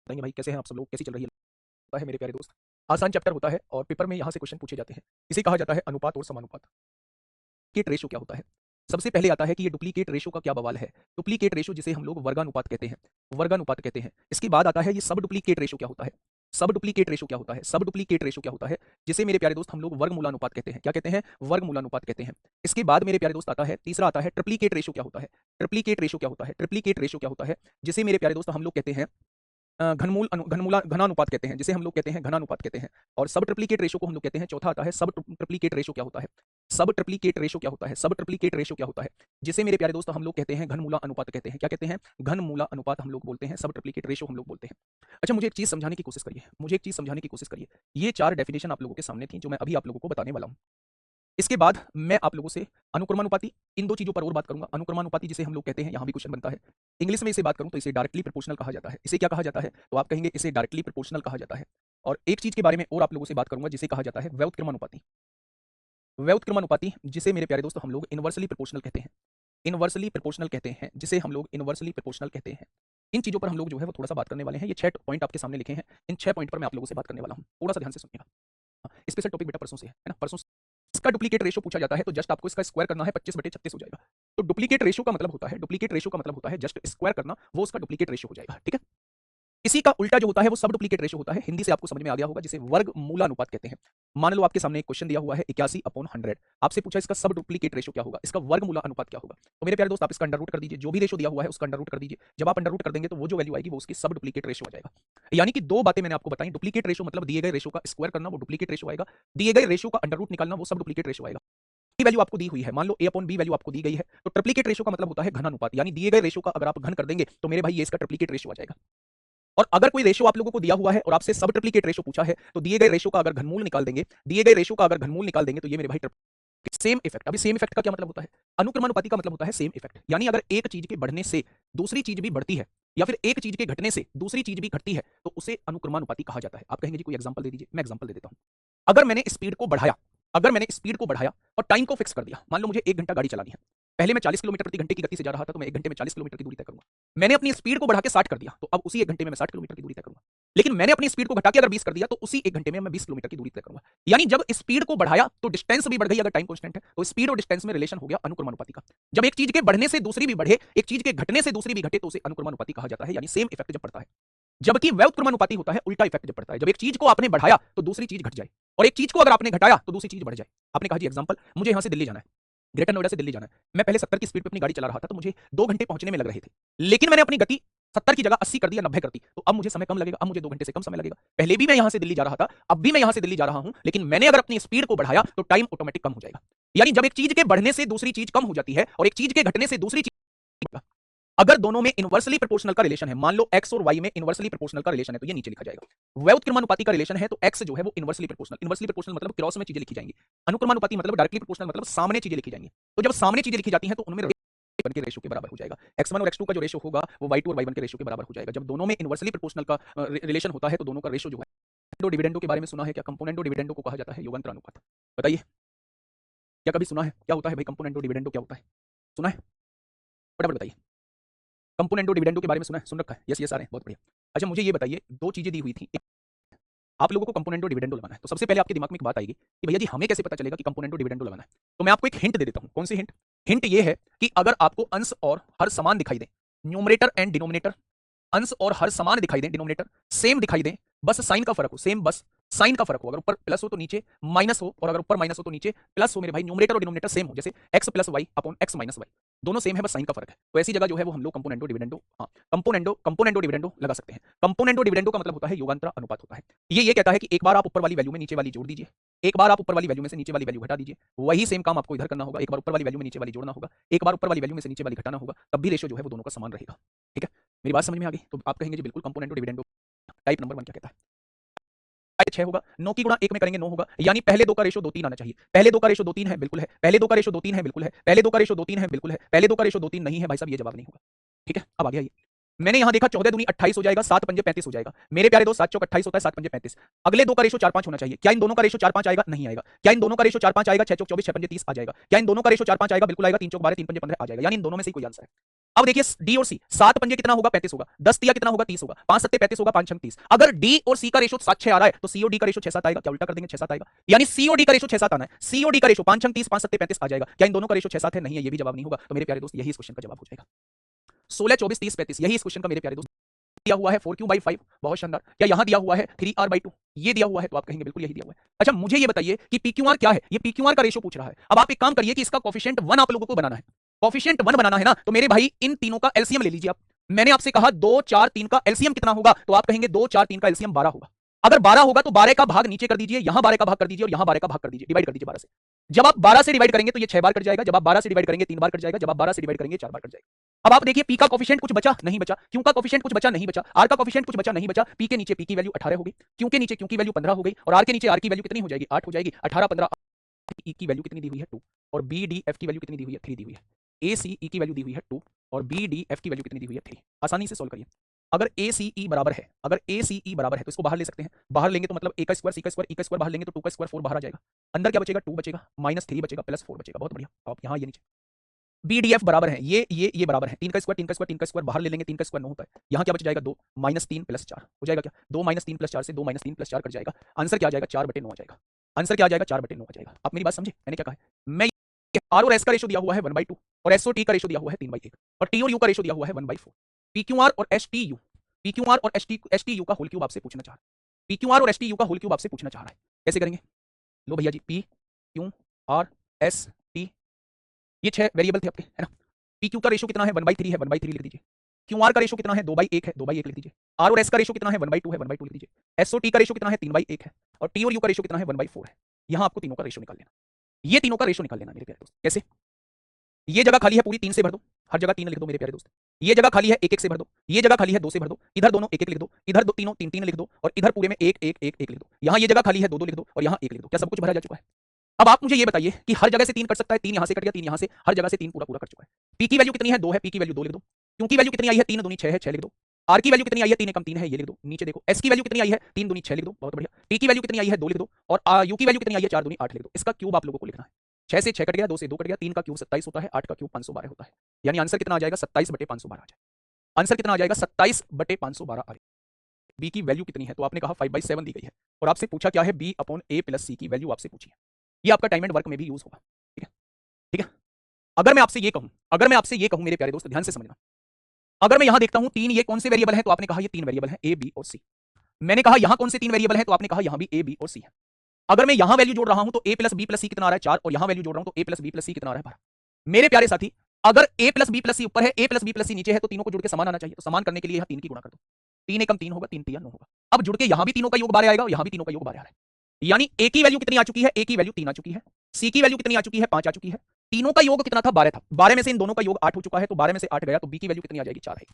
बताइए भाई कैसे हैं आप सब लोग, कैसी चल रही है होता है मेरे प्यारे दोस्त। आसान चैप्टर होता है और पेपर में यहाँ से क्वेश्चन पूछे जाते हैं। इसे कहा जाता है अनुपात और समानुपात। डुप्लीकेट रेशो क्या होता है? सबसे पहले आता है कि ये डुप्लीकेट रेशो का क्या बवाल है। डुप्लीकेट रेशो जिसे हम लोग वर्गानुपात कहते हैं, वर्गानुपात कहते हैं। इसके बाद आता है ये सब डुप्लीकेट रेशो क्या होता है। सब डुप्लीकेट रेशो क्या होता है? सब डुप्लीकेट रेशो क्या होता है? जिसे मेरे प्यारे दोस्त हम लोग वर्गमूलानुपात कहते हैं। क्या कहते हैं? वर्गमूलानुपात कहते हैं। इसके बाद मेरे प्यारे दोस्त आता है तीसरा आता है ट्रिप्लीकेट रेशो क्या होता है। ट्रिप्लीकेट रेशो क्या होता है? ट्रिप्लीकेट रेशो क्या होता है? जिसे मेरे प्यारे दोस्त हम लोग कहते हैं घनानुपात कहते हैं, जिसे हम लोग कहते हैं घनानुपात कहते हैं। और सब ट्रिप्लीकेट रेशो को हम लोग कहते हैं। चौथा आता है सब ट्रिप्लीकेट रेशो क्या होता है। सब ट्रिप्लीकेट रेशो क्या होता है? सब ट्रिप्लीकेट रेशो क्या होता है? जिसे मेरे प्यारे दोस्त हम लोग कहते हैं घनमूला अनुपात कहते हैं। क्या कहते हैं? घनमूला अनुपात हम लोग बोलते हैं, सब ट्रिप्लीकेट रेशो हम लोग बोलते हैं। अच्छा, मुझे एक चीज समझाने की कोशिश करिए, मुझे एक चीज समझाने की कोशिश करिए। ये चार डेफिनेशन आप लोगों के सामने थी जो मैं अभी आप लोगों को बताने वाला हूं। इसके बाद मैं आप लोगों से अनुक्रमानुपाती, इन दो चीजों पर और बात करूंगा। अनुक्रमानुपाती जिसे हम लोग कहते हैं, यहां भी क्वेश्चन बनता है। इंग्लिश में इसे बात करूं तो इसे डायरेक्टली प्रोपोर्शनल कहा जाता है। इसे क्या कहा जाता है? तो आप कहेंगे इसे डायरेक्टली प्रोपोर्शनल कहा जाता है। और एक चीज के बारे में और आप लोगों से बात करूंगा जिसे कहा जाता है व्युत्क्रमानुपाती। व्युत्क्रमानुपाती जिसे मेरे प्यारे दोस्तों हम लोग इनवर्सली प्रोपोर्शनल कहते हैं। इनवर्सली प्रोपोर्शनल कहते हैं, जिसे हम लोग इनवर्सली प्रोपोर्शनल कहते हैं। इन चीजों पर हम लोग जो है वो थोड़ा सा बात करने वाले हैं। ये 6 पॉइंट आपके सामने लिखे हैं। इन 6 पॉइंट पर मैं आप लोगों से बात करने वाला हूं। थोड़ा सा ध्यान से सुनिएगा। स्पेशल टॉपिक बेटा परसों से है ना? परसों इसका डुप्लीकेट रेशो पूछा जाता है तो जस्ट आपको इसका स्क्वायर करना है, 25/36 हो जाएगा। तो डुप्लीकेट रेशो का मतलब होता है, डुप्लीकेट रेशो का मतलब होता है जस्ट स्क्वायर करना, वो उसका डुप्लीकेट रेशो हो जाएगा। ठीक है। इसी का उल्टा जो होता है वो सब डुप्लीकेट रेशो होता है। हिंदी से आपको समझ में आ गया होगा, जिसे वर्गमूलानुपात कहते हैं। मान लो आपके सामने एक क्वेश्चन दिया हुआ है 81/100। आपसे पूछा इसका सब डुप्लीकेट रेशो क्या होगा, इसका वर्गमूला अनुपात क्या होगा। तो मेरे प्यारे दोस्त आप इसका अंडर रूट कर दीजिए, जो भी रेशो दिया हुआ है उसका अंडर रूट कर दीजिए। जब आप अंडर रूट कर देंगे तो वो जो वैल्यू आएगी वो उसकी सब डुप्लीकेट रेशो हो जाएगा। यानी कि दो बातें मैंने आपको बताई। डुप्लीकेट रेशो मतलब दिए गए रेशो का स्क्वायर करना, वो डुप्लीकेट रेशो आएगा। दिए गए रेशो का अंडर रूट निकालना, वो सब डुप्लीकेट रेशो आएगा। वैल्यू आपको दी हुई है, मान लो a/b वैल्यू आपको दी गई है, तो ट्रिप्लीकेट रेशो का मतलब होता है घनानुपात। यानी दिए गए रेशो का अगर आप घन कर देंगे तो मेरे भाई ये इसका ट्रिप्लीकेट रेशो आ जाएगा। और अगर कोई रेशो आप लोगों को दिया हुआ है और आपसे सब ट्रिप्लीकेट रेशो पूछा है, तो दिए गए रेशो का अगर घनमूल निकाल देंगे, दिए गए रेशो का अगर घनमूल निकाल देंगे तो ये मेरे भाई सेम इफेक्ट। अभी सेम इफेक्ट का क्या मतलब होता है? अनुक्रमानुपाती का मतलब होता है सेम इफेक्ट। यानी अगर एक चीज के बढ़ने से दूसरी चीज भी बढ़ती है, या फिर एक चीज के घटने से दूसरी चीज भी घटती है, तो उसे अनुक्रमानुपाती कहा जाता है। आप कहेंगे जी कोई एग्जांपल दे दीजिए। मैं एग्जांपल दे देता हूं। अगर मैंने स्पीड को बढ़ाया, अगर मैंने स्पीड को बढ़ाया और टाइम को फिक्स कर दिया, मान लो मुझे 1 घंटा गाड़ी चलानी है। पहले मैं 40 किलोमीटर प्रति घंटे की गति से जा रहा था, तो मैं 1 घंटे में 40 किलोमीटर की दूरी तय करूंगा। मैंने अपनी स्पीड को बढ़ा के 60 कर दिया, तो अब उसी 1 घंटे में मैं 60 किलोमीटर की दूरी तय करूंगा। लेकिन मैंने अपनी स्पीड को घटा के अगर 20 कर दिया, तो उसी 1 घंटे में मैं 20 किलोमीटर की दूरी तय करूंगा। यानी जब स्पीड को बढ़ाया तो डिस्टेंस भी बढ़ गई। अगर टाइम कांस्टेंट है तो स्पीड और डिस्टेंस में रिलेशन हो गया अनुक्रमानुपाती का। जब एक चीज के बढ़ने से दूसरी भी बढ़े, एक चीज के घटने से दूसरी भी घटे, तो उसे अनुक्रमानुपाती कहा जाता है। यानी सेम इफेक्ट जब पड़ता है। जबकि व्युत्क्रमानुपाती होता है उल्टा इफेक्ट जब पड़ता है, जब एक चीज को आपने बढ़ाया तो दूसरी चीज घट जाए, और एक चीज को अगर आपने घटाया तो दूसरी चीज बढ़ जाए। आपने कहा जी एग्जांपल, मुझे यहां से दिल्ली जाना है, ग्रेटर नोएडा से दिल्ली जाना है। मैं पहले 70 की स्पीड पे अपनी गाड़ी चला रहा था, तो मुझे 2 घंटे पहुंचने में लग रहे थे। लेकिन मैंने अपनी गति 70 की जगह 80 कर दी या 90 कर दी, तो अब मुझे समय कम लगेगा। अब मुझे 2 घंटे से कम समय लगेगा। पहले भी मैं यहां से दिल्ली जा रहा था, अब भी मैं यहां से दिल्ली जा रहा हूं, लेकिन मैंने अगर अपनी स्पीड को बढ़ाया तो टाइम ऑटोमेटिक कम हो जाएगा। यानी जब एक चीज के बढ़ने से दूसरी चीज कम हो जाती है और एक चीज के घटने से दूसरी चीज, अगर दोनों में इनवर्सली प्रोपोर्शनल का रिलेशन है, मान लो x और y में इनवर्सली प्रोपोर्शनल का रिलेशन है, तो ये नीचे लिखा जाएगा। व्युत्क्रमानुपाती का रिलेशन है तो x जो है वो इनवर्सली प्रोपोर्शनल। इनवर्सली प्रोपोर्शनल मतलब क्रॉस में चीजें लिखी जाएंगी। अनुक्रमानुपाती मतलब डायरेक्टली प्रोपोर्शनल, मतलब सामने चीजें लिखी जाएंगी। तो जब सामने चीजें लिखी जाती हैं तो उनमें वन के रेशो के बराबर हो जाएगा। x1 और x2 का जो रेशो होगा वो y2 और y1 के रेशो के बराबर हो जाएगा। जब दोनों में इनवर्सली प्रोपोर्शनल का रिलेशन होता है तो दोनों का रेशो जो है। डिविडेंडो के बारे में सुना है क्या? कंपोनेंडो डिविडेंडो को कहा जाता है योगांतर अनुपात। बताइए, क्या कभी सुना है? क्या होता है भाई कंपोनेंडो डिविडेंडो, क्या होता है? सुना है? फटाफट बताइए। कंपोनेंडो डिविडेंडो के बारे में सुना है? सुन रखा है? यस यस आ रहे हैं, बहुत बढ़िया। अच्छा मुझे ये बताइए, दो चीजें दी हुई थी, आप लोगों को कंपोनेंडो डिविडेंडो लगाना है। तो सबसे पहले आपके दिमाग में एक बात आएगी कि भैया जी हमें कैसे पता चलेगा कि कंपोनेंडो डिविडेंडो लगाना है? तो मैं आपको एक हिंट दे देता हूं। कौन सी हिंट? हिंट ये है कि अगर आपको अंश और हर समान दिखाई दे, न्यूमरेटर एंड डिनोमिनेटर, अंश और हर समान दिखाई दे, डिनोमिनेटर सेम दिखाई दे, बस साइन का फर्क हो, सेम बस साइन का फर्क हो। अगर ऊपर प्लस हो तो नीचे माइनस हो, और अगर ऊपर माइनस हो तो नीचे प्लस हो। मेरे भाई न्यूमरेटर और डिनोमिनेटर सेम हो, जैसे x plus Y upon x minus Y, दोनों सेम है, बस साइन का फर्क है। तो ऐसी जगह जो है वो हम लोग कंपोनेंडो डिविडेंडो, हाँ कंपोनेंडो डिविडेंडो लगा सकते हैं। कंपोनेंडो डिविडेंडो का मतलब होता है योगांतर अनुपात होता है। ये कहता है कि एक बार आप ऊपर वाली वैल्यू में नीचे वाली जोड़ दीजिए, एक बार आप ऊपर वाली वैल्यू में से नीचे वाली वैल्यू घटा दीजिए। वही सेम काम आपको इधर करना होगा। एक बार ऊपर वाली वैल्यू में नीचे वाली जोड़ना होगा, एक बार ऊपर वाली वैल्यू में से नीचे वाली घटाना होगा, तब भी रेशो जो है वो दोनों का समान रहेगा। ठीक है, मेरी बात समझ में आ गई? तो आप कहेंगे जी बिल्कुल कंपोनेंडो डिविडेंडो। टाइप नंबर 1 क्या कहता है? 6 होगा, 9 की गुणा 1 में करेंगे 9 होगा। यानी पहले 2 का रेशो 2-3 आना चाहिए। पहले 2 का रेशो 2-3 है, बिल्कुल है। पहले 2 का रेशो 2-3 है, बिल्कुल है। पहले 2 का रेशो 2-3 है, बिल्कुल है। पहले 2 का रेशो 2-3 नहीं है भाई साहब, ये जवाब नहीं होगा। ठीक है, अब आगे आइए। मैंने यहां देखा 14 दूनी 28 हो जाएगा, 7 पंजे 35 हो जाएगा। मेरे प्यारे दोस्त 7 चौक 28 होता है, 7 पंजे 35। अगले दो का रेशो 4-5 होना चाहिए। क्या इन दोनों का रेशो 4-5 आएगा? नहीं आएगा। क्या इन दोनों का रेशो 4-5 आएगा? 6 चौक 24, 6 पंजे 30 आ जाएगा। क्या इन दोनों का रेशो 4-5 आएगा? बिल्कुल आएगा। 3 चौक 12, 3 पंजे 15 आ जाएगा। यानी इन दोनों में से कोई आंसर है। अब देखिए डी और सी, 7 पंजे कितना होगा? 35 होगा। 10 तिया कितना होगा? 30 होगा। 5 सत्ते 35 होगा, 5 छंग 30। अगर डी और सी का रेशो 7-6 आ रहा है तो सी और डी का रेशो 6-7 आएगा। क्या उल्टा कर देंगे? 6-7 आएगा। यानी सी और डी का रेशो 6-7 आना है। सी और डी का रेशो 5 छंग 30, 5 सत्ते 35 आ जाएगा। क्या इन दोनों का रेशो 6-7 है? नहीं है, ये भी जवाब नहीं होगा। तो मेरे प्यारे दोस्त यही इस क्वेश्चन का जवाब हो जाएगा। 16, 24, 30, 35 यही इस क्वेश्चन का मेरे प्यारे दोस्त दिया हुआ है 4q/5। बहुत शानदार। क्या यहां दिया हुआ है 3r/2? ये दिया हुआ है तो आप कहेंगे बिल्कुल यही दिया हुआ है। अच्छा मुझे ये बताइए कि pqr क्या है? ये pqr का रेशो पूछ रहा है। अब आप एक काम करिए कि इसका कोफिशिएंट 1 आप लोगों को बनाना है। कोफिशिएंट 1 बनाना है ना, तो मेरे भाई इन तीनों का एलसीएम ले लीजिए आप। मैंने आपसे कहा 2, 4, 3 का एलसीएम कितना होगा, तो आप कहेंगे 2, 4, 3 का एलसीएम 12 होगा। अगर 12 होगा तो 12 का भाग नीचे कर दीजिए, यहां 12 का भाग कर दीजिए और यहां 12 का भाग कर दीजिए, डिवाइड कर दीजिए 12 से। जब आप 12 से डिवाइड करेंगे तो ये 6 बार कट जाएगा। जब आप 12 से डिवाइड करेंगे 3 बार कट जाएगा। जब आप 12 से डिवाइड करेंगे 4 बार कट जाएगा। अब आप देखिए पी का कोफिशिएंट कुछ बचा नहीं बचा, क्यू का कोफिशिएंट कुछ बचा नहीं बचा, आर का कोफिशिएंट कुछ बचा नहीं बचा। पी के नीचे पी की वैल्यू 18 होगी, क्यू के नीचे क्यू की वैल्यू 15 हो गई और आर के नीचे आर की वैल्यू कितनी हो जाएगी? 8 हो जाएगी। 18, 15, ई की वैल्यू कितनी दी हुई है? 2 और बी डी एफ की वैल्यू कितनी दी हुई है? 3 दी हुई है। ए सी ई की वैल्यू दी हुई है 2 और बी डी एफ की वैल्यू कितनी दी हुई है? 3। आसानी से सोल्व करिए। अगर ए सी ई बराबर है, अगर ए सी ई बराबर है तो इसको बाहर ले सकते हैं। बाहर लेंगे तो मतलब ए का स्क्वायर, सी का स्क्वायर, ई का स्क्वायर बाहर लेंगे तो 2 का स्क्वायर 4 बाहर आ जाएगा। अंदर क्या बचेगा? 2 बचेगा, -3 बचेगा, +4 बचेगा। बहुत बढ़िया। आप यहाँ ये नीचे बी डी एफ बराबर है, ये बराबर है 3 का स्क्वायर, 3 का स्क्वायर, 3 का स्क्वायर बाहर ले लेंगे, 3 का स्क्वायर 9 होता है। यहाँ क्या बच जाएगा? 2 -3 + 4 हो जाएगा। क्या 2 -3 + 4 से 2 -3 + 4 कट जाएगा। आंसर क्या आ जाएगा? 4/9 आ जाएगा। आंसर क्या आ जाएगा? 4/9 आ जाएगा। आप मेरी बात समझे मैंने क्या कहा है? मैं आर और एस का रेशो दिया हुआ है 1/2 और एस और टी का रेशो दिया हुआ है 3/1 और टी और यू का रेशो दिया हुआ है 1/4। पीक्यूआर और एस टी यू, पीक्यूआर और एस टी यू का होल क्यूब आपसे पूछना चाह रहा है। पीक्यूआर और एस टी यू का होल क्यूब आपसे पूछना चाह रहा है। कैसे करेंगे? लो भैया जी, P Q R S T, ये 6 वेरिएबल थे आपके, है ना। पी क्यू का रेशो कितना है? 1/3 है, 1/3 लिख दीजिए। क्यू आर का रेशो कितना है? 2/1 है, 2/1 लिख दीजिए। आर और एस का रेशो कितना है? 1/2 है, 1/2 लिख दीजिए। एस और टी का रेशो कितना है? 3/1 है और टी और यू का रेशो कितना है? 1/4 है। यहां आपको तीनों का रेशो निकाल लेना, ये तीनों का रेशो निकाल लेना मेरे प्यारे दोस्त। कैसे? ये जगह खाली है पूरी 3 से भर दो, हर जगह 3 लिख दो मेरे प्यारे दोस्त। ये जगह खाली है 1-1 से भर दो, ये जगह खाली है 2 से भर दो, इधर दोनों 1-1 लिख दो, इधर दो तीनों 3-3 लिख दो और इधर पूरे में 1-1-1-1 लिख दो। यहाँ ये जगह खाली है 2-2 लिख दो और यहाँ 1 लिख दो। क्या सब कुछ भरा जा चुका है? अब आप मुझे ये बताइए कि हर जगह से 3 कट सकता है, 3 यहाँ से कट गया, 3 यहाँ से, हर जगह से 3 पूरा पूरा कट चुका है। पी की वैल्यू कितनी है? 2 है, पी की वैल्यू 2 लिख दो। क्यू की वैल्यू कितनी आई है? 3 दूनी 6 है, 6 लिख दो। आर की वैल्यू कितनी आई है? 3 एकम 3 है, ये लिख दो। नीचे देखो एस की वैल्यू कितनी आई है? 3 दूनी 6 लिख दो। बहुत बढ़िया। टी की वैल्यू कितनी आई है? 2 लिख दो और यू की वैल्यू कितनी आई है? 4 दूनी 8 लिख दो। इसका क्यूब आप लोगों को लिखना है। 6 से 6 कट गया, 2 से 2 कट गया, 3 का क्यूब 27 होता है, 8 का क्यूब 512 होता है। यानी आंसर कितना आ जाएगा? 27/512 आ जाएगा। आंसर कितना आ जाएगा? 27/512 आ जाएगा। बी की वैल्यू कितनी है? तो आपने कहा 5/7 दी गई है और आपसे पूछा क्या है? b/a+c की वैल्यू आपसे पूछी है। ये आपका टाइम एंड वर्क में भी यूज होगा। ठीक है, ठीक है। अगर मैं आपसे ये कहूं मेरे प्यारे दोस्त, ध्यान से समझना। अगर मैं यहां देखता हूं 3, ये कौन से वेरिएबल है? तो आपने कहा ये 3 वेरिएबल है, ए बी और सी। मैंने कहा यहां कौन से 3 वेरिएबल है? तो आपने कहा यहां भी ए बी और सी है। अगर मैं यहां वैल्यू जोड़ रहा हूं तो a + b + c कितना आ रहा है? 4 और यहां वैल्यू जोड़ रहा हूं तो a + b + c कितना आ रहा है? 12। मेरे प्यारे साथी, अगर a + b + c ऊपर है, a + b + c नीचे है तो तीनों को जुड़ के समान आना चाहिए। तो समान करने के लिए यहां 3 की गुणा कर दो, 3 एकम 3 होगा, 3 तिया 9 होगा। अब जुड़ के यहां भी तीनों का योग 12 आएगा और यहां भी तीनों का योग 12 आ रहा है। यानी a की वैल्यू कितनी आ चुकी है? a की वैल्यू 3 आ चुकी है, c की वैल्यू कितनी आ चुकी है? 5 आ चुकी है। तीनों का योग कितना था? 12 था। 12 में से इन दोनों का योग 8 हो चुका है, तो 12 में से 8 गया तो b की वैल्यू कितनी आ जाएगी? 4 है।